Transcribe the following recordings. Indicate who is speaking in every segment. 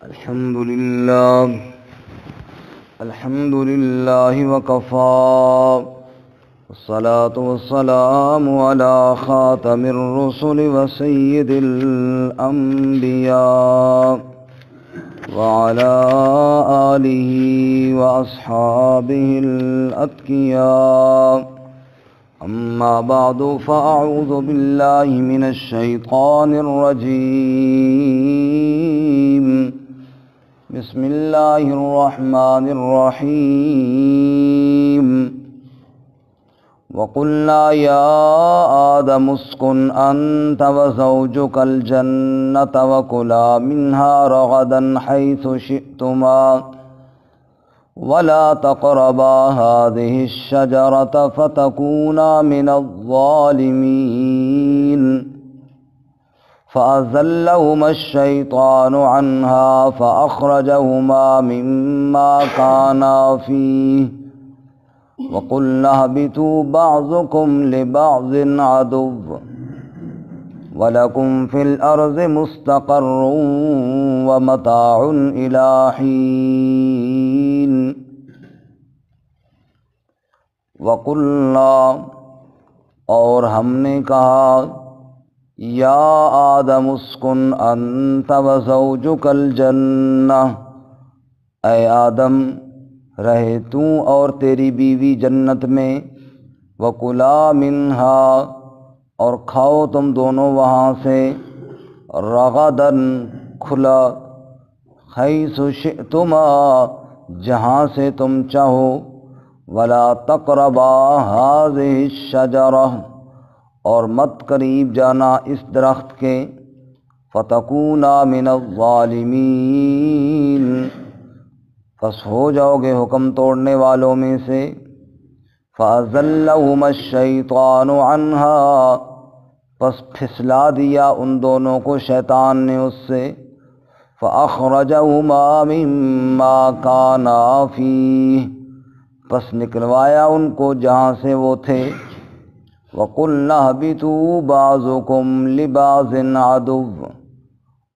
Speaker 1: الحمد لله وكفى والصلاة والسلام على خاتم الرسل وسيد الأنبياء وعلى آله وأصحابه الأتقياء. أما بعد فأعوذ بالله من الشيطان الرجيم. بسم الله الرحمن الرحيم. وقلنا يا آدم اسكن أنت وزوجك الجنة وكلا منها رغدا حيث شئتما ولا تقربا هذه الشجرة فتكونا من الظالمين. فأزلهما الشيطان عنها فأخرجهما مما كانا فيه وقلنا اهبطوا بعضكم لبعض عدو ولكم في الأرض مستقر ومتاع إلى حين. وقلنا اور ہم نے کہا یا آدم اسکن انت وزوجک الجنہ، اے آدم رہے تو اور تیری بیوی جنت میں، وکلا منہا اور کھاؤ تم دونوں وہاں سے، رغدن کھلا، حیث شئتما جہاں سے تم چاہو، ولا تقربا ہذہ الشجرہ اور مت قریب جانا اس درخت کے، فتکونا من الظالمین پس ہو جاؤ گے حکم توڑنے والوں میں سے. فأزلہما الشیطان عنہا پس پھسلا دیا ان دونوں کو شیطان نے اس سے، فأخرجہما مما کانا فیہ پس نکلوایا ان کو جہاں سے وہ تھے. وَقُلْنَا اهْبِطُوا بَعْضُكُمْ لِبَعْضٍ عَدُوٌّ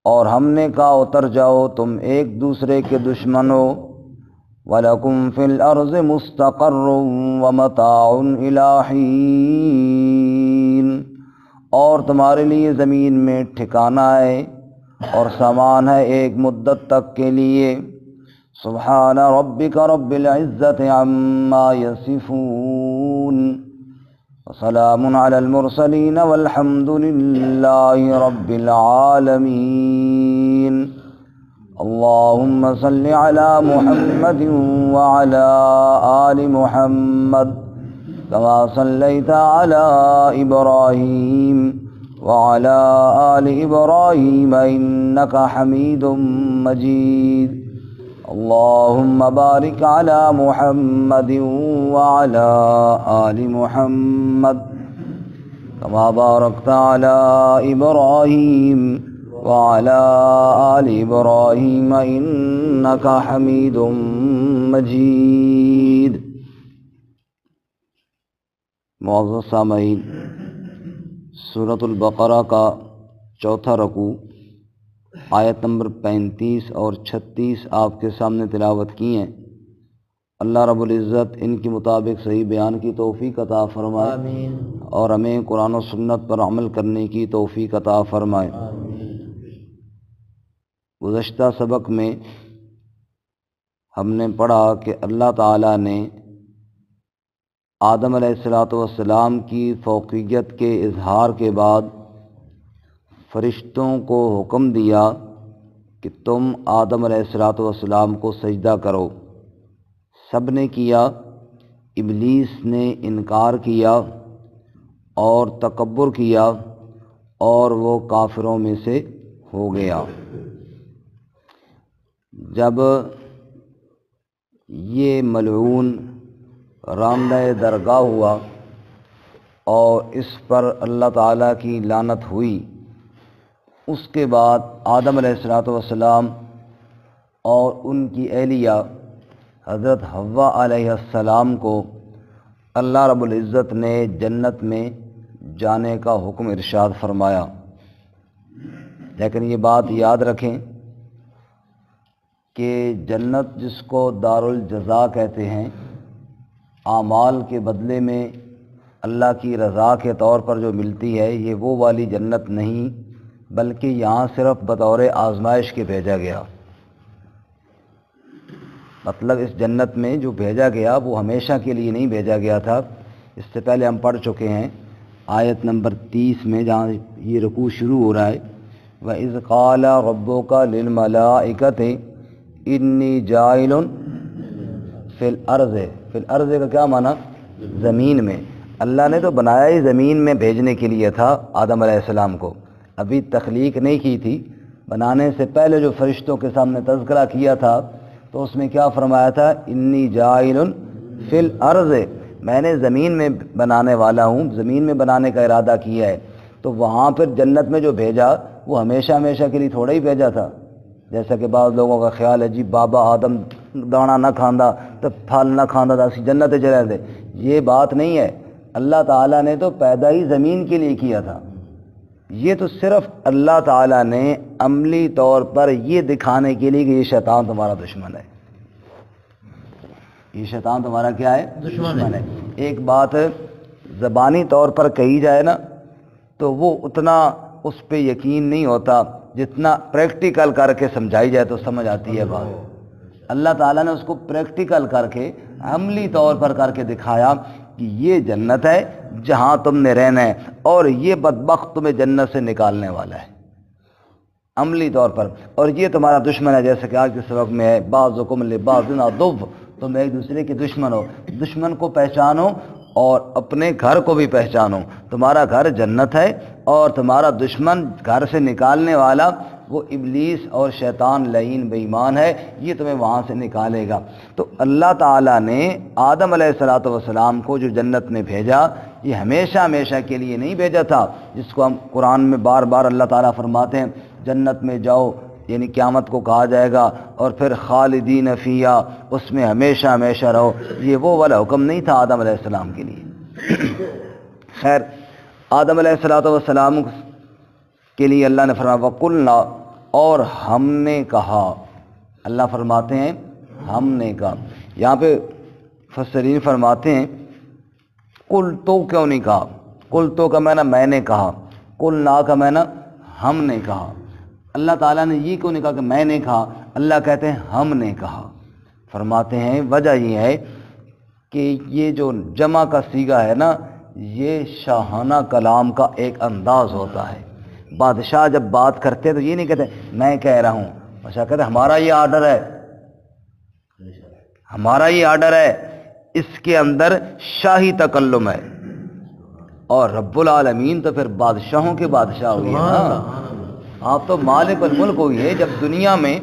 Speaker 1: اور ہم نے کہا اتر جاؤ تم ایک دوسرے کے دشمن ہو. وَلَكُمْ فِي الْأَرْضِ مُسْتَقَرٌّ وَمَتَاعٌ إِلَىٰ حِينٍ اور تمہارے لیے زمین میں ٹھکانہ ہے اور سامان ہے ایک مدت تک کے لیے. سبحان ربک رب العزت عما یصفون وسلام علی المرسلین والحمد للہ رب العالمین. اللہم صل علی محمد وعلی آل محمد کما صلیت علی ابراہیم وعلی آل ابراہیم انک حمید مجید. اللہم بارک علی محمد وعلی آل محمد کما بارکت علی ابراہیم وعلی آل ابراہیم انک حمید مجید. معزز سامعین، سورۃ البقرہ کا چوتھا رکوع آیت نمبر 35 اور 36 آپ کے سامنے تلاوت کی ہیں. اللہ رب العزت ان کے مطابق صحیح بیان کی توفیق عطا فرمائے. آمین. اور ہمیں قرآن و سنت پر عمل کرنے کی توفیق عطا فرمائے. آمین. گزشتہ سبق میں ہم نے پڑھا کہ اللہ تعالیٰ نے آدم علیہ السلام کی فوقیت کے اظہار کے بعد فرشتوں کو حکم دیا کہ تم آدم علیہ السلام کو سجدہ کرو. سب نے کیا، ابلیس نے انکار کیا اور تکبر کیا اور وہ کافروں میں سے ہو گیا. جب یہ ملعون رامدہ درگاہ ہوا اور اس پر اللہ تعالیٰ کی لعنت ہوئی، اس کے بعد آدم علیہ السلام اور ان کی اہلیہ حضرت حوا علیہ السلام کو اللہ رب العزت نے جنت میں جانے کا حکم ارشاد فرمایا. لیکن یہ بات یاد رکھیں کہ جنت جس کو دارالجزا کہتے ہیں، اعمال کے بدلے میں اللہ کی رضا کے طور پر جو ملتی ہے، یہ وہ والی جنت نہیں، بلکہ یہاں صرف بطور آزمائش کے بھیجا گیا۔ مطلب اس جنت میں جو بھیجا گیا وہ ہمیشہ کے لیے نہیں بھیجا گیا تھا۔ اس سے پہلے ہم پڑھ چکے ہیں آیت نمبر 30 میں، جہاں یہ رکوع شروع ہو رہا ہے، وَإِذْ قَالَ رَبُّكَ لِلْمَلَائِكَةِ إِنِّي جَاعِلٌ فِي الْأَرْضِ، فی الارض کا کیا معنی؟ زمین میں۔ اللہ نے تو بنایا ہی زمین میں بھیجنے کے لیے تھا آدم علیہ السلام کو، ابھی تخلیق نہیں کی تھی۔ بنانے سے پہلے جو فرشتوں کے سامنے تذکرہ کیا تھا تو اس میں کیا فرمایا تھا؟ انی جاعل فی الارض، میں نے زمین میں بنانے والا ہوں، زمین میں بنانے کا ارادہ کیا ہے۔ تو وہاں پھر جنت میں جو بھیجا وہ ہمیشہ ہمیشہ کے لیے تھوڑا ہی بھیجا تھا، جیسا کہ بعض لوگوں کا خیال ہے جی بابا آدم دانا نہ کھاندا تو پھل نہ کھاندا تھا اسی جنت چلے تھے۔ یہ بات نہیں ہے، اللہ تعالیٰ نے تو پیدا ہی زمین کے لیے کیا تھا۔ یہ تو صرف اللہ تعالیٰ نے عملی طور پر یہ دکھانے کے لیے کہ یہ شیطان تمہارا دشمن ہے، یہ شیطان تمہارا کیا ہے؟ دشمن ہے۔ ایک بات زبانی طور پر کہی جائے نا تو وہ اتنا اس پہ یقین نہیں ہوتا جتنا پریکٹیکل کر کے سمجھائی جائے تو سمجھ آتی ہے بات۔ اللہ تعالیٰ نے اس کو پریکٹیکل کر کے عملی طور پر کر کے دکھایا کہ یہ جنت ہے جہاں تم نے رہنا ہے، اور یہ بدبخت تمہیں جنت سے نکالنے والا ہے عملی طور پر، اور یہ تمہارا دشمن ہے، جیسے کہ آج کے سبق میں ہے بعضکم لبعض عدو، تم ایک دوسرے کے دشمن ہو۔ دشمن کو پہچانو اور اپنے گھر کو بھی پہچانو۔ تمہارا گھر جنت ہے اور تمہارا دشمن گھر سے نکالنے والا وہ ابلیس اور شیطان لعین بے ایمان ہے، یہ تمہیں وہاں سے نکالے گا۔ تو اللہ تعالیٰ نے آدم علیہ السلام کو جو جنت میں بھیجا، یہ ہمیشہ ہمیشہ کے لیے نہیں بھیجا تھا، جس کو ہم قرآن میں بار بار اللہ تعالیٰ فرماتے ہیں جنت میں جاؤ، یعنی قیامت کو کہا جائے گا اور پھر خالدین فیہا، اس میں ہمیشہ ہمیشہ رہو۔ یہ وہ والا حکم نہیں تھا آدم علیہ السلام کے لیے۔ خیر، آدم علیہ السلام کے لیے اللہ نے فرمایا وَقُلْنَا، اور ہم نے کہا۔ اللہ فرماتے ہیں ہم نے کہا، یہاں پہ مفسرین فرماتے ہیں قل تو کیوں نہیں کہا؟ قل تو کا معنی میں نے کہا، قلنا کا معنی ہم نے کہا۔ اللہ تعالیٰ نے یہ کیوں نہیں کہا کہ میں نے کہا؟ اللہ کہتے ہیں ہم نے کہا۔ فرماتے ہیں وجہ یہ ہے کہ یہ جو جمع کا صیغہ ہے نا، یہ شاہانہ کلام کا ایک انداز ہوتا ہے۔ بادشاہ جب بات کرتے تو یہ نہیں کہتے میں کہہ رہا ہوں، بادشاہ کہتے ہمارا یہ آرڈر ہے، ہمارا یہ آرڈر ہے۔ اس کے اندر شاہی تکلم ہے، اور رب العالمین تو پھر بادشاہوں کے بادشاہ ہوئی ہے نا۔ آپ تو مالک الملک ہوئی ہے۔ جب دنیا میں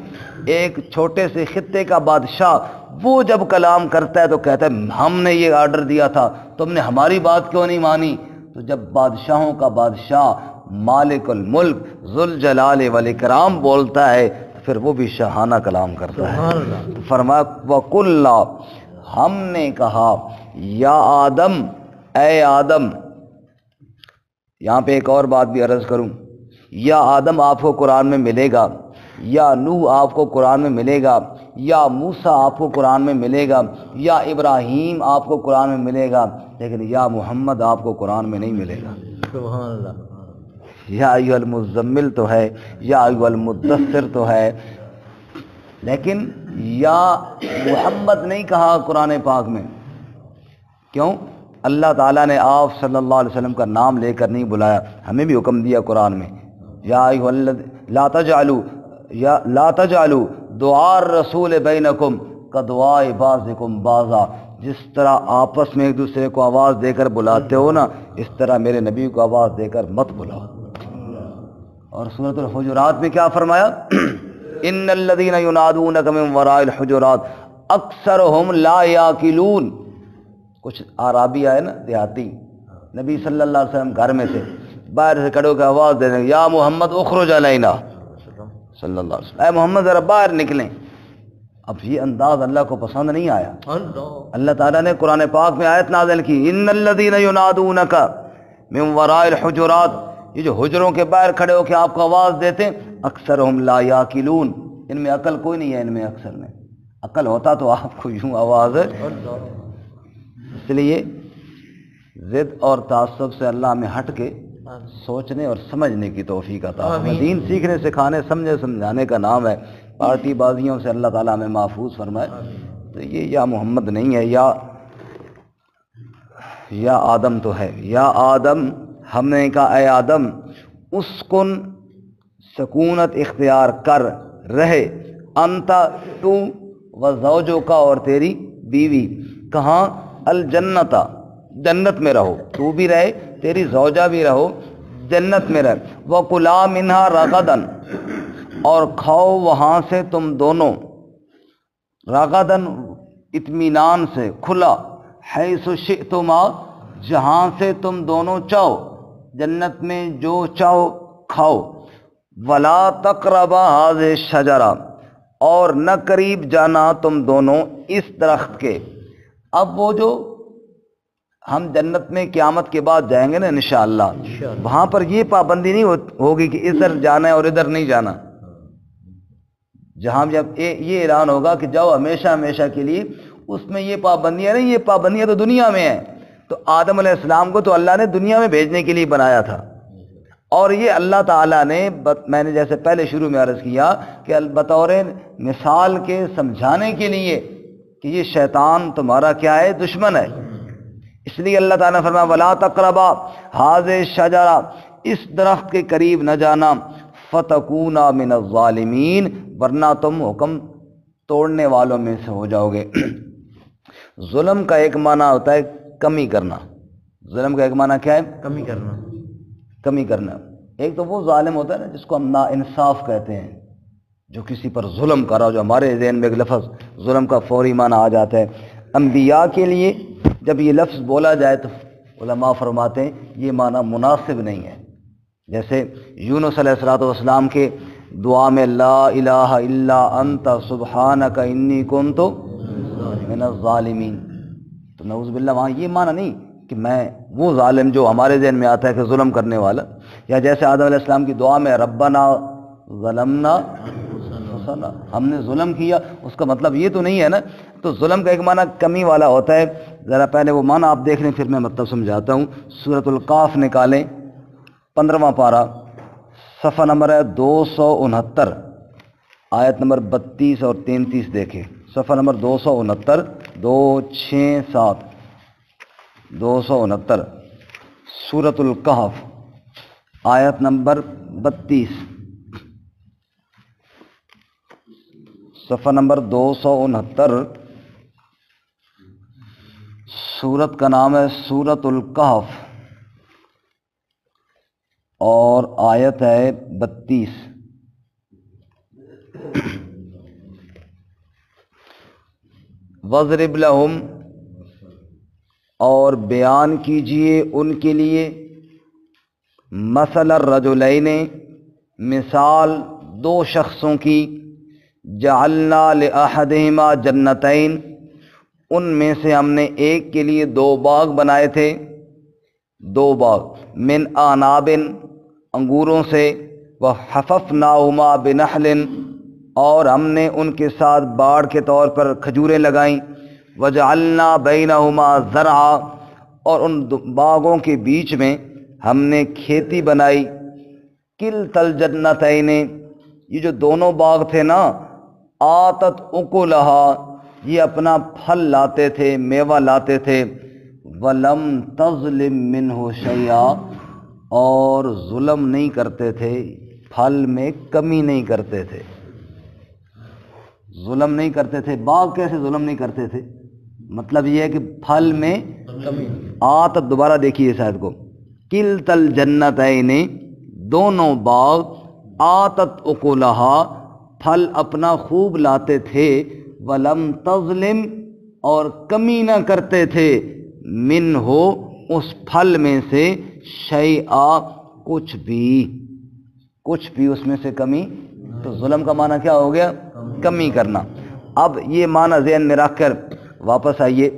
Speaker 1: ایک چھوٹے سے خطے کا بادشاہ وہ جب کلام کرتا ہے تو کہتا ہے ہم نے یہ آرڈر دیا تھا، تم نے ہماری بات کیوں نہیں مانی؟ تو جب بادشاہوں کا بادشاہ مالک الملک ذوالجلال والاکرام بولتا ہے تو پھر وہ بھی شاہانہ کلام کرتا ہے۔ تو فرمایا وَقُلْنَا، ہم نے کہا، یا آدم، اے آدم۔ یہاں پہ ایک اور بات بھی عرض کروں، یا آدم آپ کو قرآن میں ملے گا، یا نوح آپ کو قرآن میں ملے گا، یا موسیٰ آپ کو قرآن میں ملے گا، یا ابراہیم آپ کو قرآن میں ملے گا، لیکن یا محمد آپ کو قرآن میں نہیں ملے گا۔
Speaker 2: سبحان اللہ۔
Speaker 1: یا ایھا المزمل تو ہے، یا ایھا المدثر تو ہے، لیکن یا محمد نہیں کہا قرآن پاک میں۔ کیوں؟ اللہ تعالیٰ نے آپ صلی اللہ علیہ وسلم کا نام لے کر نہیں بلایا، ہمیں بھی حکم دیا قرآن میں یا ایھا لا تجعلوا دعاء الرسول بینکم کدعاء بعضکم بعضا، جس طرح آپس میں ایک دوسرے کو آواز دے کر بلاتے ہو نا، اس طرح میرے نبی کو آواز دے کر مت بلاؤ۔ اور سورۃ الحجرات میں کیا فرمایا؟ ان الذین ینادونک من وراء الحجرات اکثرهم لا یعقلون۔ کچھ اعرابی آئے نا، دیہاتی، نبی صلی اللہ علیہ وسلم گھر میں تھے، باہر سے کھڑے ہو کے آواز دے دیں یا محمد اخرج علینا، صلی اللہ علیہ وسلم، اے محمد ذرا باہر نکلیں۔ اب یہ انداز اللہ کو پسند نہیں آیا۔ اللہ تعالیٰ نے قرآن پاک میں آیت نازل کی ان الذین ینادونک من وراء الحجرات، یہ جو حجروں کے باہر کھڑے ہو کے آپ کو آواز دیتے ہیں، اکثرهم لا یعقلون، ان میں عقل کوئی نہیں ہے، ان میں اکثر میں عقل ہوتا تو آپ کو یوں آواز ہے۔ اس لیے ضد اور تعصب سے اللہ ہمیں ہٹ کے سوچنے اور سمجھنے کی توفیق عطا فرمائے۔ دین سیکھنے سکھانے سمجھے سمجھانے کا نام ہے، پارٹی بازیوں سے اللہ تعالیٰ ہمیں محفوظ فرمائے۔ تو یہ یا محمد نہیں ہے یا آدم تو ہے۔ یا آدم، ہم نے کہا اے آدم اسکن، سکونت اختیار کر رہے، انتا تو و زوجو کا، اور تیری بیوی، کہاں؟ الجنتا، جنت میں رہو، تو بھی رہے تیری زوجہ بھی رہو جنت میں رہے، وَكُلَا مِنْهَا رَغَدًا، اور کھاؤ وہاں سے تم دونوں، رغدن اطمینان سے، کھلا، حیث شئتما، جہاں سے تم دونوں چاہو، جنت میں جو چاہو کھاؤ، ولا تقربا هذه الشجرہ، اور نہ قریب جانا تم دونوں اس درخت کے۔ اب وہ جو ہم جنت میں قیامت کے بعد جائیں گے نا انشاءاللہ، وہاں پر یہ پابندی نہیں ہوگی کہ ادھر جانا ہے اور ادھر نہیں جانا۔ جہاں جب یہ اعلان ہوگا کہ جاؤ ہمیشہ ہمیشہ کے لیے، اس میں یہ پابندیاں نہیں، یہ پابندیاں تو دنیا میں ہیں۔ تو آدم علیہ السلام کو تو اللہ نے دنیا میں بھیجنے کے لیے بنایا تھا، اور یہ اللہ تعالیٰ نے، میں نے جیسے پہلے شروع میں عرض کیا کہ بطور مثال کے سمجھانے کے لیے کہ یہ شیطان تمہارا کیا ہے؟ دشمن ہے۔ اس لیے اللہ تعالیٰ نے فرمایا ولا تقربا هذه الشجرہ، اس درخت کے قریب نہ جانا، فتکونا من الظالمین، ورنہ تم حکم توڑنے والوں میں سے ہو جاؤ گے۔ ظلم کا ایک معنی ہوتا ہے کمی کرنا، ظلم کا ایک معنی کیا ہے؟
Speaker 2: کمی کرنا۔
Speaker 1: کمی کرنا۔ ایک تو وہ ظالم ہوتا ہے نا جس کو ہم نا انصاف کہتے ہیں، جو کسی پر ظلم کر رہا ہو، جو ہمارے ذہن میں ایک لفظ ظلم کا فوری معنی آ جاتا ہے۔ انبیاء کے لیے جب یہ لفظ بولا جائے تو علماء فرماتے ہیں یہ معنی مناسب نہیں ہے۔ جیسے یونس علیہ السلام کے دعا میں لا الہ الا انت سبحانک انی کنت من الظالمین، تو نعوذ باللہ وہاں یہ معنی نہیں کہ میں وہ ظالم جو ہمارے ذہن میں آتا ہے کہ ظلم کرنے والا، یا جیسے آدم علیہ السلام کی دعا میں ربنا ظلمنا انفسنا، ہم نے ظلم کیا، اس کا مطلب یہ تو نہیں ہے نا۔ تو ظلم کا ایک معنی کمی والا ہوتا ہے۔ ذرا پہلے وہ معنی آپ دیکھ لیں پھر میں مطلب سمجھاتا ہوں۔ سورۃ القاف نکالیں، 15واں پارہ، صفحہ نمبر ہے 269، آیت نمبر 32 اور 33 دیکھیں۔ صفحہ نمبر 269، 267 269، سورۃ القحف، آیت نمبر 32، صفحہ نمبر 269، سورت کا نام ہے سورۃ القحف اور آیت ہے 32۔ وَاضْرِبْ لَهُمْ، اور بیان کیجئے ان کے لیے، مثل الرجلین، مثال دو شخصوں کی، جعلنا لأحدہما جنتین، ان میں سے ہم نے ایک کے لیے دو باغ بنائے تھے، دو باغ، من اعناب، انگوروں سے، وحففناہما بنخل، اور ہم نے ان کے ساتھ باڑ کے طور پر کھجوریں لگائیں، وجعلنا بینہما زرعا، اور ان باغوں کے بیچ میں ہم نے کھیتی بنائی، کلتا الجنتین، یہ جو دونوں باغ تھے نا، آتت اکلہا، یہ اپنا پھل لاتے تھے، میوہ لاتے تھے، ولم تظلم منہ شیئا، اور ظلم نہیں کرتے تھے، پھل میں کمی نہیں کرتے تھے، ظلم نہیں کرتے تھے۔ باغ کیسے ظلم نہیں کرتے تھے؟ مطلب یہ ہے کہ پھل میں
Speaker 2: کمی۔
Speaker 1: آتت، دوبارہ دیکھیے اس آیت کو، کلتا الجنتین، دونوں باغ، آتت اکلہا، پھل اپنا خوب لاتے تھے، ولم تظلم، اور کمی نہ کرتے تھے، منہ، اس پھل میں سے، شیئا، کچھ بھی اس میں سے کمی۔ تو ظلم کا معنی کیا ہو گیا؟ کمی کرنا۔ اب یہ معنی ذہن میں رکھ کر واپس آئیے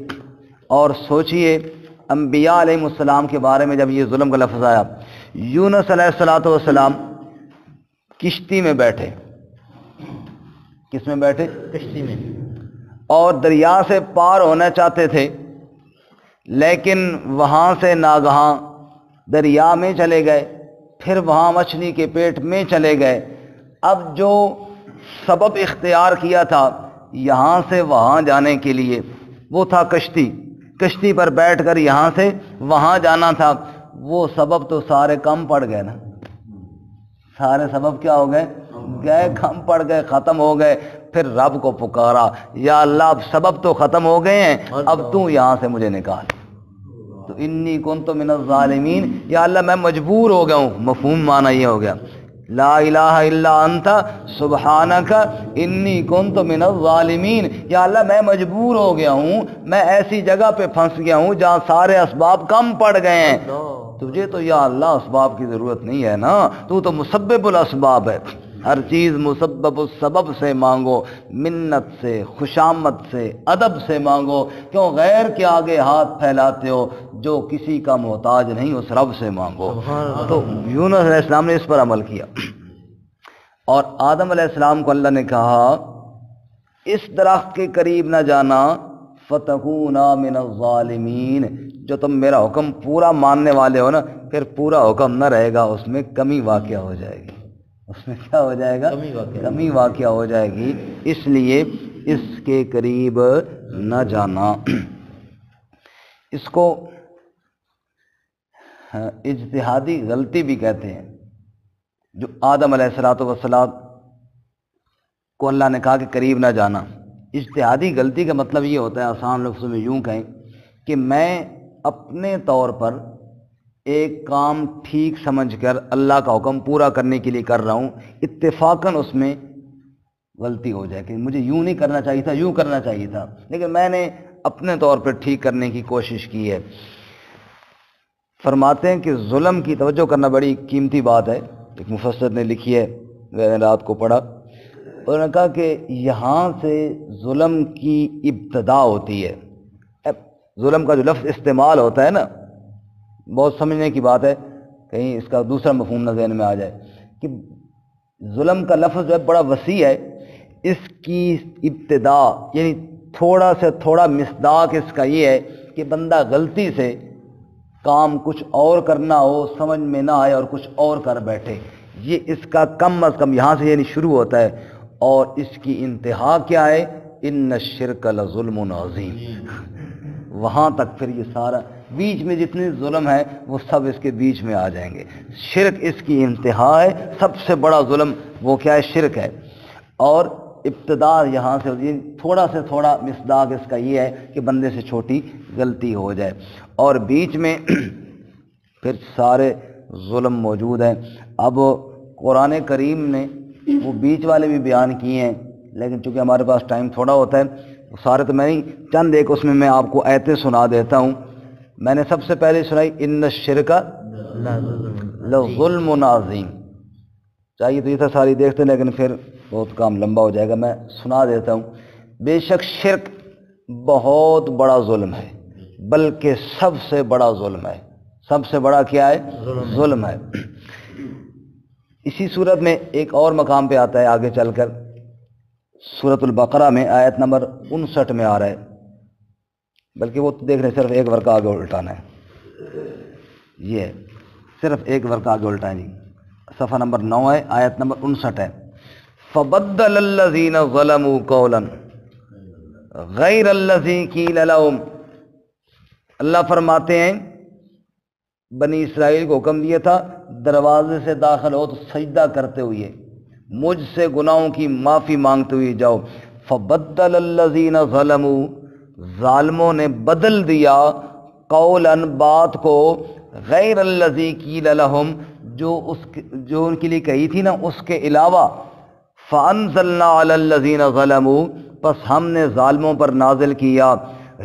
Speaker 1: اور سوچئے انبیاء علیہ السلام کے بارے میں جب یہ ظلم کا لفظ آیا۔ یونس علیہ السلام کشتی میں بیٹھے، کس میں بیٹھے؟
Speaker 2: کشتی میں.
Speaker 1: اور دریا سے پار ہونا چاہتے تھے، لیکن وہاں سے ناگہاں دریا میں چلے گئے، پھر وہاں مچھلی کے پیٹ میں چلے گئے. اب جو سبب اختیار کیا تھا یہاں سے وہاں جانے کے لیے وہ تھا کشتی پر بیٹھ کر یہاں سے وہاں جانا تھا، وہ سبب تو سارے کم پڑ گئے نا. سارے سبب کیا ہو گئے؟ کم پڑ گئے، ختم ہو گئے. پھر رب کو پکارا، یا اللہ اب سبب تو ختم ہو گئے ہیں، اب تو یہاں سے مجھے نکال. تو انی کنت من الظالمین، یا اللہ میں مجبور ہو گیا ہوں. مفہوم معنی یہ ہو گیا لا الہ الا انت سبحانک انی کنت من الظالمین. یا اللہ میں مجبور ہو گیا ہوں، میں ایسی جگہ پہ پھنس گیا ہوں جہاں سارے اسباب کم پڑ گئے ہیں. تجھے تو یا اللہ اسباب کی ضرورت نہیں ہے نا، تو مسبب الاسباب ہے. ہر چیز مسبب السبب سے مانگو، منت سے، خوشامد سے، ادب سے مانگو. کیوں غیر کے آگے ہاتھ پھیلاتے ہو؟ جو کسی کا محتاج نہیں اس رب سے مانگو. تو یونس علیہ السلام نے اس پر عمل کیا. اور آدم علیہ السلام کو اللہ نے کہا اس درخت کے قریب نہ جانا، فتکونا من الظالمین. جو تم میرا حکم پورا ماننے والے ہو نا، پھر پورا حکم نہ رہے گا، اس میں کمی واقع ہو جائے گی. اس میں کیا ہو جائے گا؟ کمی واقع ہو جائے گی. اس لیے اس کے قریب نہ جانا. اس کو اجتہادی غلطی بھی کہتے ہیں. جو آدم علیہ السلام کو اللہ نے کہا کہ قریب نہ جانا، اجتہادی غلطی کا مطلب یہ ہوتا ہے، آسان لفظوں میں یوں کہیں کہ میں اپنے طور پر ایک کام ٹھیک سمجھ کر اللہ کا حکم پورا کرنے کے لیے کر رہا ہوں، اتفاقاً اس میں غلطی ہو جائے کہ مجھے یوں نہیں کرنا چاہیے تھا، یوں کرنا چاہیے تھا، لیکن میں نے اپنے طور پر ٹھیک کرنے کی کوشش کی ہے. فرماتے ہیں کہ ظلم کی توجہ کرنا بڑی قیمتی بات ہے. ایک مفسر نے لکھی ہے، میں نے رات کو پڑھا، انہوں نے کہا کہ یہاں سے ظلم کی ابتدا ہوتی ہے. ظلم کا جو لفظ استعمال ہوتا ہے نا، بہت سمجھنے کی بات ہے، کہیں اس کا دوسرا مفہوم نہ ذہن میں آ جائے کہ ظلم کا لفظ جو ہے بڑا وسیع ہے. اس کی ابتدا یعنی تھوڑا سے تھوڑا مصداق اس کا یہ ہے کہ بندہ غلطی سے کام کچھ اور کرنا ہو، سمجھ میں نہ آئے اور کچھ اور کر بیٹھے. یہ اس کا کم از کم یہاں سے یعنی شروع ہوتا ہے. اور اس کی انتہا کیا ہے؟ ان الشرک لظلم عظیم. وہاں تک پھر یہ سارا بیچ میں جتنے ظلم ہے وہ سب اس کے بیچ میں آ جائیں گے. شرک اس کی انتہا ہے، سب سے بڑا ظلم وہ کیا ہے؟ شرک ہے. اور ابتدا یہاں سے تھوڑا سے تھوڑا مصداق اس کا یہ ہے کہ بندے سے چھوٹی غلطی ہو جائے، اور بیچ میں پھر سارے ظلم موجود ہیں. اب قرآن کریم نے وہ بیچ والے بھی بیان کیے ہیں، لیکن چونکہ ہمارے پاس ٹائم تھوڑا ہوتا ہے سارے تو میں نہیں، چند ایک اس میں آپ کو آیتیں سنا دیتا ہوں. میں نے سب سے پہلے سنائی ان الشرک لظلم عظیم. چاہیے تو یہ تھا ساری دیکھتے، لیکن پھر بہت کام لمبا ہو جائے گا، میں سنا دیتا ہوں. بے شک شرک بہت بڑا ظلم ہے، بلکہ سب سے بڑا ظلم ہے. سب سے بڑا کیا ہے؟ ظلم ہے. اسی صورت میں ایک اور مقام پہ آتا ہے آگے چل کر، سورۃ البقرہ میں آیت نمبر 59 میں آ رہا ہے، بلکہ وہ دیکھ رہے صرف ایک ورقہ آگے الٹانا ہے. یہ صرف ایک ورقہ آگے الٹائیں جی. صفحہ نمبر 9 ہے، آیت نمبر 59 ہے. فبدل الذین ظلموا قولا غیر الذی قیل لهم. اللہ فرماتے ہیں بنی اسرائیل کو حکم دیا تھا دروازے سے داخل ہو تو سجدہ کرتے ہوئے مجھ سے گناہوں کی معافی مانگتے ہوئے جاؤ. فبدل الذین ظلموا، ظالموں نے بدل دیا، قولا بات کو، غیر الذی قیل لهم، جو ان کے لیے کہی تھی نا اس کے علاوہ. فانزلنا علی الذین ظلموا، پس ہم نے ظالموں پر نازل کیا،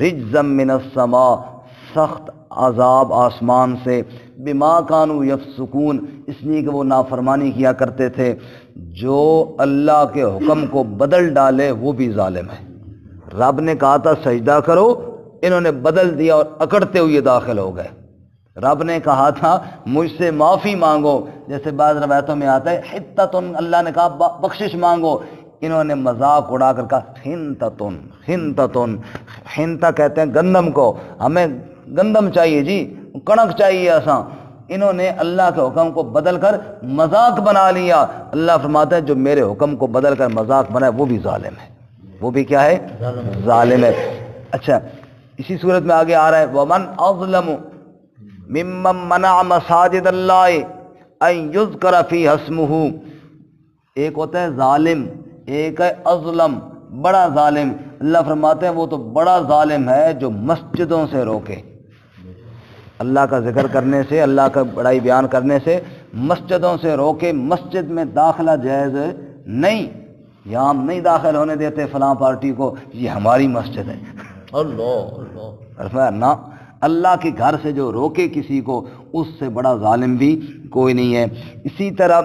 Speaker 1: رجزا من السماء، سخت عذاب آسمان سے، بما کانوا یفسقون، اس لیے کہ وہ نافرمانی کیا کرتے تھے. جو اللہ کے حکم کو بدل ڈالے وہ بھی ظالم ہے. رب نے کہا تھا سجدہ کرو، انہوں نے بدل دیا اور اکڑتے ہوئے داخل ہو گئے. رب نے کہا تھا مجھ سے معافی مانگو، جیسے بعض روایتوں میں آتا ہے حتۃ، اللہ نے کہا بخشش مانگو، انہوں نے مذاق اڑا کر کہا حنتتن حنتتن، حنتا کہتے ہیں گندم کو، ہمیں گندم چاہیے جی، کڑک چاہیے اساں۔ انہوں نے اللہ کے حکم کو بدل کر مذاق بنا لیا۔ اللہ فرماتا ہے جو میرے حکم کو بدل کر مذاق بنائے وہ بھی ظالم ہے، وہ بھی کیا ہے؟ ظالم ہے۔ اچھا اسی صورت میں آگے آ رہا ہے وَمَنْ أَظْلَمُ مِمَّنْ مَنَعَ مَسَاجِدَ اللَّهِ أَنْ يُذْكَرَ فِيهَا اسْمُهُ۔ ایک ہوتا ہے ظالم، ایک ہے اظلم، بڑا ظالم۔ اللہ فرماتے ہیں وہ تو بڑا ظالم ہے جو مسجدوں سے روکے، اللہ کا ذکر کرنے سے، اللہ کا بڑائی بیان کرنے سے مسجدوں سے روکے۔ مسجد میں داخلہ جائز نہیں، یہاں ہم نہیں داخل ہونے دیتے فلاں پارٹی کو، یہ ہماری مسجد ہے۔ اللہ نہ، اللہ کے گھر سے جو روکے کسی کو اس سے بڑا ظالم بھی کوئی نہیں ہے۔ اسی طرح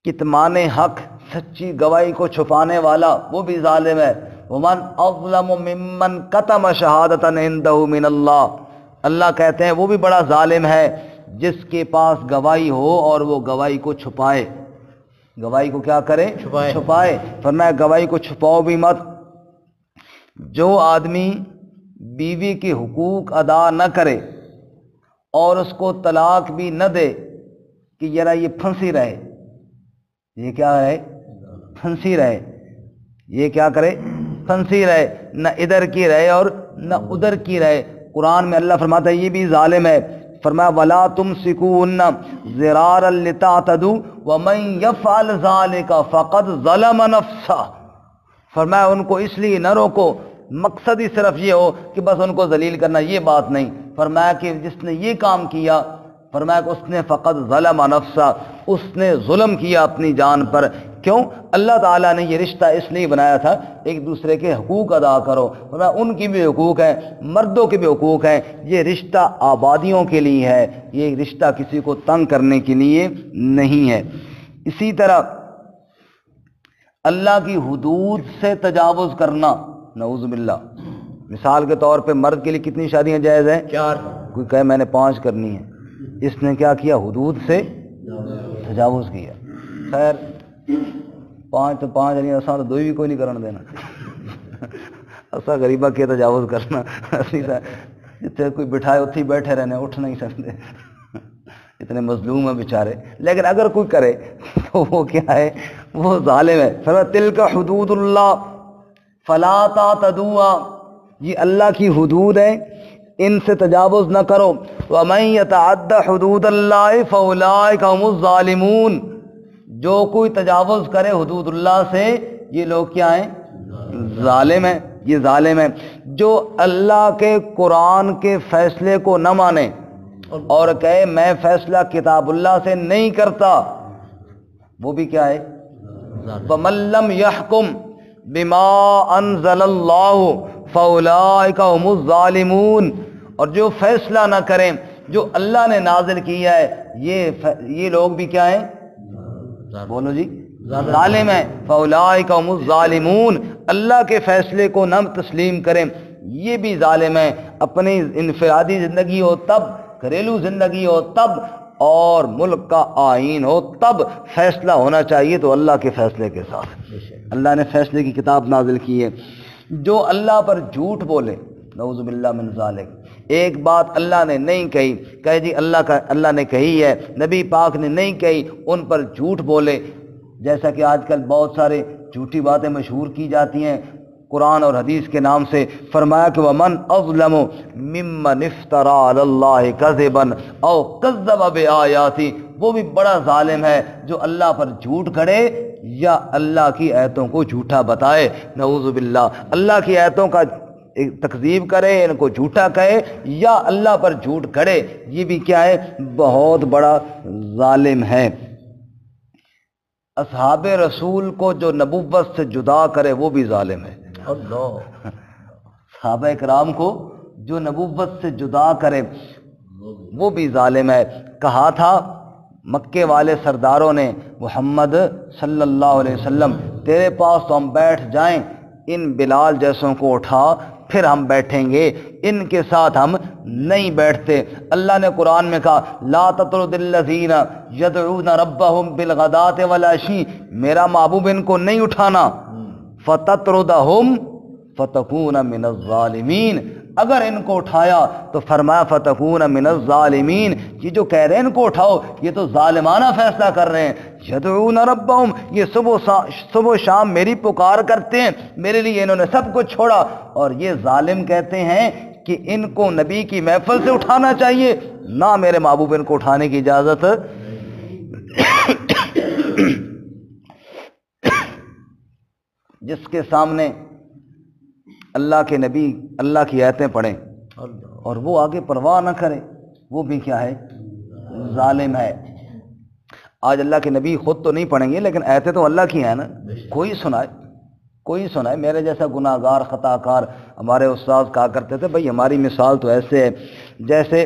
Speaker 1: کتمان حق، سچی گواہی کو چھپانے والا وہ بھی ظالم ہے۔ ومن اظلم ممن کتم شہادۃ عنده من اللہ، اللہ کہتے ہیں وہ بھی بڑا ظالم ہے جس کے پاس گواہی ہو اور وہ گواہی کو چھپائے۔ گواہی کو کیا کرے؟ چھپائے۔ فرمایا گواہی کو چھپاؤ بھی مت۔ جو آدمی بیوی کے حقوق ادا نہ کرے اور اس کو طلاق بھی نہ دے کہ ذرا یہ پھنسی رہے، یہ کیا ہے؟ پھنسی رہے، یہ کیا کرے؟ پھنسی رہے، نہ ادھر کی رہے اور نہ ادھر کی رہے۔ قرآن میں اللہ فرماتا ہے یہ بھی ظالم ہے۔ فرمایا وَلَا تُمْسِكُوهُنَّ ضِرَارًا لِتَعْتَدُوا وَمَن يَفْعَلْ ذَلِكَ فَقَدْ ظَلَمَ نَفْسَهُ۔ فرمایا ان کو اس لیے نہ روکو، مقصد ہی صرف یہ ہو کہ بس ان کو ذلیل کرنا، یہ بات نہیں۔ فرمایا کہ جس نے یہ کام کیا، فرمایا کہ اس نے فقط ظلم نفسہ، اس نے ظلم کیا اپنی جان پر۔ کیوں؟ اللہ تعالیٰ نے یہ رشتہ اس لیے بنایا تھا ایک دوسرے کے حقوق ادا کرو، فرمایا ان کی بھی حقوق ہیں، مردوں کے بھی حقوق ہیں۔ یہ رشتہ آبادیوں کے لیے ہے، یہ رشتہ کسی کو تنگ کرنے کے لیے نہیں ہے۔ اسی طرح اللہ کی حدود سے تجاوز کرنا، نعوذ باللہ۔ مثال کے طور پہ مرد کے لیے کتنی شادیاں جائز ہیں؟ 4۔ کوئی کہے میں نے 5 کرنی ہے، اس نے کیا کیا؟ حدود سے تجاوز کیا۔ خیر 5 تو 5 نہیں، اساں تو 2 بھی کوئی نہیں کرن دینا، اساں غریبہ کے تجاوز کرنا، اسی طرح جتنے کوئی بٹھائے اتھی بیٹھے رہنے، اٹھ نہیں سکتے، اتنے مظلوم ہیں بیچارے۔ لیکن اگر کوئی کرے تو وہ کیا ہے؟ وہ ظالم ہے۔ فرمایا تلک حدود اللہ فلا تعتدوها، یہ اللہ کی حدود ہیں، ان سے تجاوز نہ کرو۔ ومن یتعد حدود اللہ فاولئک هم الظالمون، جو کوئی تجاوز کرے حدود اللہ سے یہ لوگ کیا ہیں؟ ظالم ہیں، یہ ظالم ہیں۔ جو اللہ کے قرآن کے فیصلے کو نہ مانے اور کہے میں فیصلہ کتاب اللہ سے نہیں کرتا، وہ بھی کیا ہے؟ فمن لم يحكم بما انزل اللہ فاولئک هم الظالمون، اور جو فیصلہ نہ کریں جو اللہ نے نازل کیا ہے یہ لوگ بھی کیا ہیں؟ بولو جی، ظالم ہیں۔ فاولئک هم الظالمون، اللہ کے فیصلے کو نہ تسلیم کریں یہ بھی ظالم ہیں۔ اپنی انفرادی زندگی ہو تب، گھریلو زندگی ہو تب، اور ملک کا آئین ہو تب فیصلہ ہونا چاہیے تو اللہ کے فیصلے کے ساتھ۔ اللہ نے فیصلے کی کتاب نازل کی ہے۔ جو اللہ پر جھوٹ بولے، نعوذ باللہ من ذالک، ایک بات اللہ نے نہیں کہی، کہے جی اللہ نے کہی ہے، نبی پاک نے نہیں کہی، ان پر جھوٹ بولے، جیسا کہ آج کل بہت سارے جھوٹی باتیں مشہور کی جاتی ہیں قرآن اور حدیث کے نام سے۔ فرمایا کہ ومن اظلم ممن افترى علی اللہ کذبا او کذب بآیاتی، وہ بھی بڑا ظالم ہے جو اللہ پر جھوٹ گھڑے یا اللہ کی آیتوں کو جھوٹا بتائے، نعوذ باللہ۔ اللہ کی آیتوں کا تکذیب کرے، ان کو جھوٹا کہے یا اللہ پر جھوٹ گھڑے، یہ بھی کیا ہے؟ بہت بڑا ظالم ہے۔ اصحاب رسول کو جو نبوت سے جدا کرے وہ بھی ظالم ہے۔ اللہ، صحابہ کرام کو جو نبوت سے جدا کرے وہ بھی ظالم ہے۔ کہا تھا مکے والے سرداروں نے محمد صلی اللہ علیہ وسلم تیرے پاس تو ہم بیٹھ جائیں، ان بلال جیسوں کو اٹھا پھر ہم بیٹھیں گے، ان کے ساتھ ہم نہیں بیٹھتے۔ اللہ نے قرآن میں کہا لا تطرد الذین یدعون ربہم بالغداۃ والعشی، میرا محبوب ان کو نہیں اٹھانا، فتطردہم فتکون من الظالمین، اگر ان کو اٹھایا تو فرمایا فتکون من الظالمین، یہ جو کہہ رہے ہیں ان کو اٹھاؤ یہ تو ظالمانہ فیصلہ کر رہے ہیں۔ یدعون ربہم، یہ صبح و شام میری پکار کرتے ہیں، میرے لیے انہوں نے سب کچھ چھوڑا، اور یہ ظالم کہتے ہیں کہ ان کو نبی کی محفل سے اٹھانا چاہیے، نہ میرے محبوب ان کو اٹھانے کی اجازت۔ جس کے سامنے اللہ کے نبی اللہ کی آیتیں پڑھیں اور وہ آگے پرواہ نہ کرے، وہ بھی کیا ہے؟ ظالم ہے۔ آج اللہ کے نبی خود تو نہیں پڑھیں گے لیکن آیتیں تو اللہ کی ہیں نا، کوئی سنائے میرے جیسا گناہ گار خطا کار۔ ہمارے استاد کہا کرتے تھے بھائی ہماری مثال تو ایسے ہے جیسے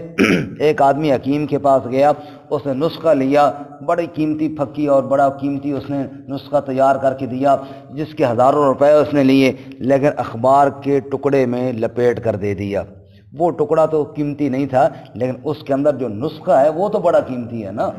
Speaker 1: ایک آدمی حکیم کے پاس گیا، اس نے نسخہ لیا، بڑی قیمتی پھکی اور بڑا قیمتی اس نے نسخہ تیار کر کے دیا، جس کے ہزاروں روپے اس نے لیے، لیکن اخبار کے ٹکڑے میں لپیٹ کر دے دیا۔ وہ ٹکڑا تو قیمتی نہیں تھا لیکن اس کے اندر جو نسخہ ہے وہ تو بڑا قیمتی ہے نا،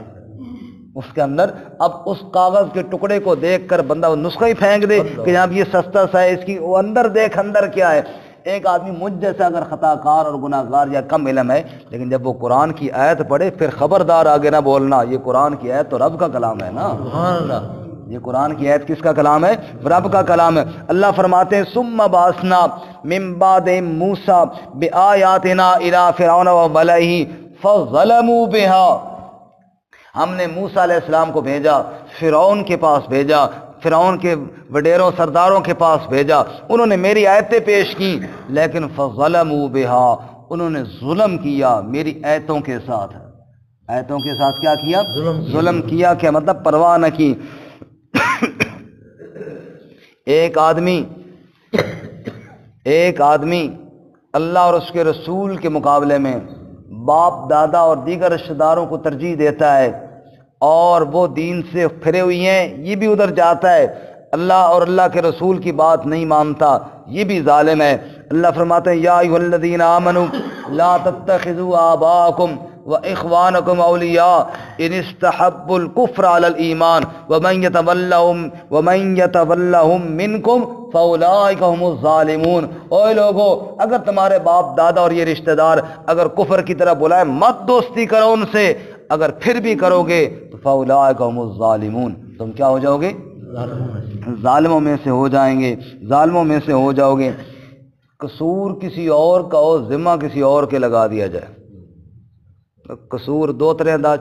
Speaker 1: اس کے اندر۔ اب اس کاغذ کے ٹکڑے کو دیکھ کر بندہ وہ نسخہ ہی پھینک دے کہ جناب یہ سستا سا ہے، اس کی وہ اندر دیکھ اندر کیا ہے۔ ایک آدمی مجھ جیسا اگر خطا کار اور گناہ گار یا کم علم ہے، لیکن جب وہ قرآن کی آیت پڑھے پھر خبردار آگے نہ بولنا، یہ قرآن کی آیت تو رب کا کلام ہے نا، سبحان اللہ، یہ قرآن کی آیت کس کا کلام ہے؟ رب کا کلام ہے۔ اللہ فرماتے ہیں ثم بعثنا من بعد موسیٰ بآیاتنا الی فرعون وملئہ فظلموا بها، ہم نے موسیٰ علیہ السلام کو بھیجا، فرعون کے پاس بھیجا، فرعون کے وڈیروں سرداروں کے پاس بھیجا، انہوں نے میری آیتیں پیش کی لیکن فظلموا بها، انہوں نے ظلم کیا میری آیتوں کے ساتھ۔ آیتوں کے ساتھ کیا کیا؟ ظلم کیا۔ کیا مطلب؟ پرواہ نہ کی۔ ایک آدمی اللہ اور اس کے رسول کے مقابلے میں باپ دادا اور دیگر رشتہ داروں کو ترجیح دیتا ہے اور وہ دین سے پھرے ہوئی ہیں، یہ بھی ادھر جاتا ہے، اللہ اور اللہ کے رسول کی بات نہیں مانتا، یہ بھی ظالم ہے۔ اللہ فرماتے ہیں یا ایھا الذین آمنوا لا تتخذوا آباءکم واخوانکم اولیاء ان استحبوا الکفر علی الایمان ومن یتولہم منکم فاولئک هم الظالمون۔ اوے لوگو، اگر تمہارے باپ دادا اور یہ رشتہ دار اگر کفر کی طرف بلائے مت دوستی کرو ان سے، اگر پھر بھی کرو گے تو فاولئک هم الظالمون، تم کیا ہو جاؤ گے؟ ظالموں میں سے ہو جائیں گے، ظالموں میں سے ہو جاؤ گے۔ قصور کسی اور کا ہو، ذمہ کسی اور کے لگا دیا جائے۔ قصور دو طرح دا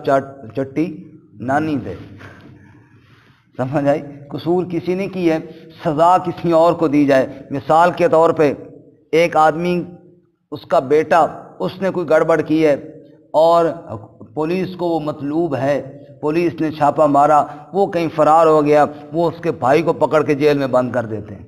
Speaker 1: چٹی نانی دے، سمجھ آئی؟ قصور کسی نے کی ہے، سزا کسی اور کو دی جائے۔ مثال کے طور پہ ایک آدمی، اس کا بیٹا، اس نے کوئی گڑبڑ کی ہے اور پولیس کو وہ مطلوب ہے، پولیس نے چھاپا مارا، وہ کہیں فرار ہو گیا، وہ اس کے بھائی کو پکڑ کے جیل میں بند کر دیتے ہیں،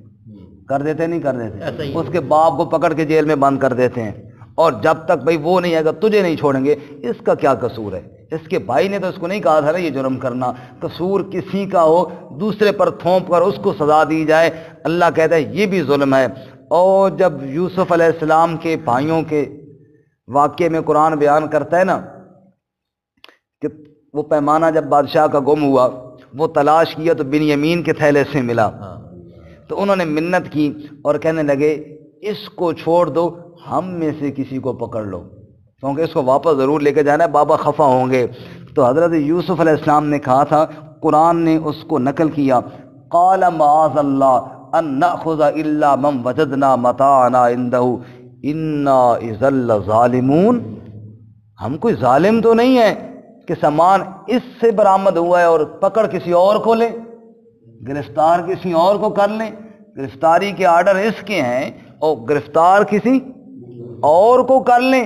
Speaker 1: نہیں کر دیتے، اس کے باپ کو پکڑ کے جیل میں بند کر دیتے ہیں، اور جب تک بھائی وہ نہیں آئے گا تجھے نہیں چھوڑیں گے۔ اس کا کیا قصور ہے؟ اس کے بھائی نے تو اس کو نہیں کہا تھا نا یہ جرم کرنا۔ قصور کسی کا ہو، دوسرے پر تھوپ کر اس کو سزا دی جائے، اللہ کہتا ہے یہ بھی ظلم ہے۔ اور جب یوسف علیہ السلام کے بھائیوں کے واقعے میں قرآن بیان کرتا ہے نا کہ وہ پیمانہ جب بادشاہ کا گم ہوا، وہ تلاش کیا تو بنیامین کے تھیلے سے ملا، تو انہوں نے منت کی اور کہنے لگے اس کو چھوڑ دو، ہم میں سے کسی کو پکڑ لو، کیونکہ اس کو واپس ضرور لے کے جانا ہے، بابا خفا ہوں گے۔ تو حضرت یوسف علیہ السلام نے کہا تھا، قرآن نے اس کو نقل کیا، قال معاذ اللہ ان نأخذ الا من وجدنا متاعنا عنده انا اذا لظالمون، ہم کوئی ظالم تو نہیں ہے کہ سامان اس سے برآمد ہوا ہے اور پکڑ کسی اور کو لیں، گرفتار کسی اور کو کر لیں، گرفتاری کے آرڈر اس کے ہیں اور گرفتار کسی اور کو کر لیں،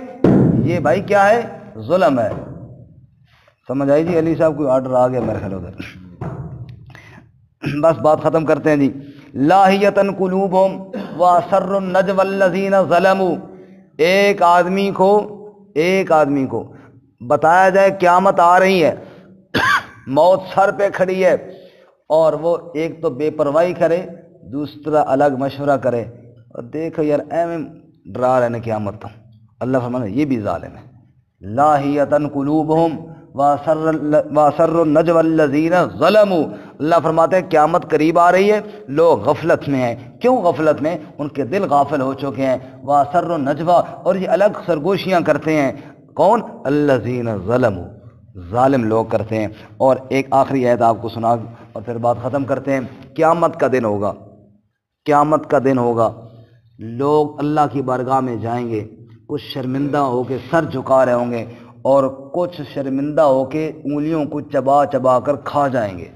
Speaker 1: یہ بھائی کیا ہے؟ ظلم ہے۔ سمجھ آئی جی؟ علی صاحب کوئی آرڈر آ گیا میرے خیال ادھر، بس بات ختم کرتے ہیں جی۔ لاہیتن قلوبہم واسر النجوى الذین ظلموا، ایک آدمی کو بتایا جائے قیامت آ رہی ہے، موت سر پہ کھڑی ہے، اور وہ ایک تو بے پرواہی کرے، دوسرا الگ مشورہ کرے، اور دیکھو یار ایم ڈرا رہے ہیں قیامت تو، اللہ فرمانا یہ بھی ظالم ہے، لاہیتن قلوبہم واسر النجوى الذین ظلموا، اللہ فرماتے ہیں قیامت قریب آ رہی ہے، لوگ غفلت میں ہیں۔ کیوں غفلت میں؟ ان کے دل غافل ہو چکے ہیں، واسر النجوى، اور یہ الگ سرگوشیاں کرتے ہیں، کون؟ الذین ظلموا، ظالم لوگ کرتے ہیں۔ اور ایک آخری آیت آپ کو سنا اور پھر بات ختم کرتے ہیں۔ قیامت کا دن ہوگا، قیامت کا دن ہوگا، لوگ اللہ کی بارگاہ میں جائیں گے، کچھ شرمندہ ہو کے سر جھکا رہے ہوں گے اور کچھ شرمندہ ہو کے انگلیوں کو چبا چبا کر کھا جائیں گے۔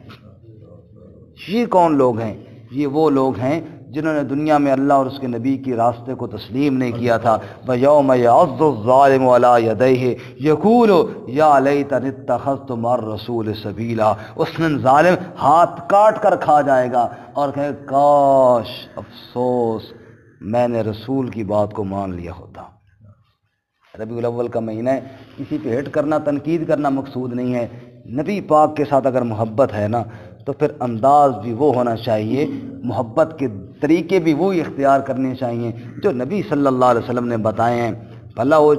Speaker 1: یہ کون لوگ ہیں؟ یہ وہ لوگ ہیں جنہوں نے دنیا میں اللہ اور اس کے نبی کی راستے کو تسلیم نہیں کیا تھا۔ وَيَوْمَ يَعَضُّ الظَّالِمُ عَلَىٰ يَدَيْهِ يَقُولُ يَا لَيْتَنِي اتَّخَذْتُ مَعَ الرَّسُولِ سَبِيلًا، اس دن ظالم ہاتھ کاٹ کر کھا جائے گا اور کہے کاش، افسوس میں نے رسول کی بات کو مان لیا ہوتا۔ ربیع الاول کا مہینہ ہے، کسی پہ ہٹ کرنا، تنقید کرنا مقصود نہیں ہے۔ نبی پاک کے ساتھ اگر محبت ہے نا تو پھر انداز بھی وہ ہونا چاہیے، محبت کے طریقے بھی وہی اختیار کرنے چاہیے جو نبی صلی اللہ علیہ وسلم نے بتائے ہیں۔ بھلا وہ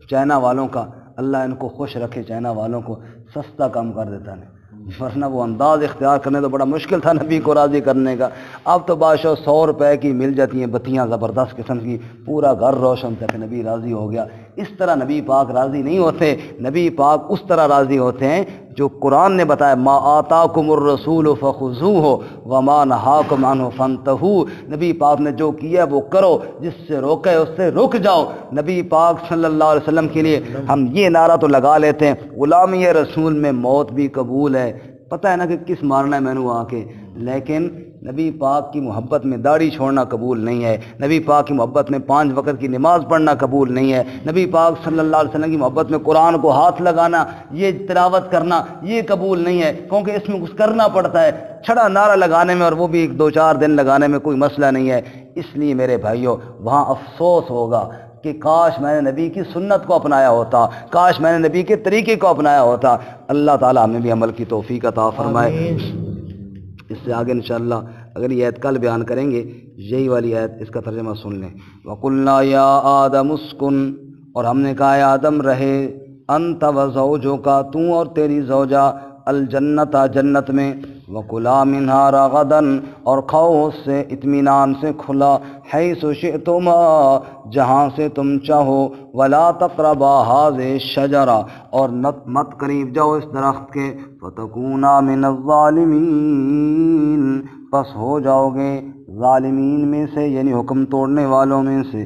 Speaker 1: چائنا والوں کا، اللہ ان کو خوش رکھے، چائنا والوں کو سستا کام کر دیتا ہے، ورنہ وہ انداز اختیار کرنے تو بڑا مشکل تھا نبی کو راضی کرنے کا۔ اب تو بادشاہ 100 روپے کی مل جاتی ہیں بتیاں زبردست قسم کی، پورا گھر روشن تک نبی راضی ہو گیا۔ اس طرح نبی پاک راضی نہیں ہوتے، نبی پاک اس طرح راضی ہوتے ہیں جو قرآن نے بتایا، ما آتاکم الرسول فخذوہ وما نہاکم عنہ فانتہوا، نبی پاک نے جو کیا وہ کرو، جس سے روکے اس سے رک جاؤ۔ نبی پاک صلی اللہ علیہ وسلم کے لیے ہم یہ نعرہ تو لگا لیتے ہیں، غلامی رسول میں موت بھی قبول ہے، پتہ ہے نا کہ کس مارنا ہے میں نے آ کے، لیکن نبی پاک کی محبت میں داڑھی چھوڑنا قبول نہیں ہے، نبی پاک کی محبت میں 5 وقت کی نماز پڑھنا قبول نہیں ہے، نبی پاک صلی اللہ علیہ وسلم کی محبت میں قرآن کو ہاتھ لگانا، یہ تلاوت کرنا یہ قبول نہیں ہے، کیونکہ اس میں کچھ کرنا پڑتا ہے۔ چھڑا نعرہ لگانے میں اور وہ بھی 2-4 دن لگانے میں کوئی مسئلہ نہیں ہے۔ اس لیے میرے بھائیوں وہاں افسوس ہوگا کہ کاش میں نے نبی کی سنت کو اپنایا ہوتا، کاش میں نے نبی کے طریقے کو اپنایا ہوتا۔ اللہ تعالیٰ ہمیں بھی عمل کی توفیق عطا فرمائے۔ اس سے آگے انشاءاللہ اگلی آیت کل بیان کریں گے، یہی والی آیت اس کا ترجمہ سن لیں۔ وَقُلْنَا يَا آدَمُ اسْكُنْ، اور ہم نے کہا اے آدم رہے، انت وزوجک، تو اور تیری زوجہ، الجنت جنت میں، وَكُلَا مِنْهَا رَغَدًا، اور کھاؤ اس سے اطمینان سے کھلا، حَيْثُ شِئْتُمَا، جہاں سے تم چاہو، وَلَا تَقْرَبَا هَٰذِهِ الشَّجَرَةَ، اور مت قریب جاؤ اس درخت کے، فَتَكُونَا مِنَ الظَّالِمِينَ، پس ہو جاؤ گے ظالمین میں سے، یعنی حکم توڑنے والوں میں سے۔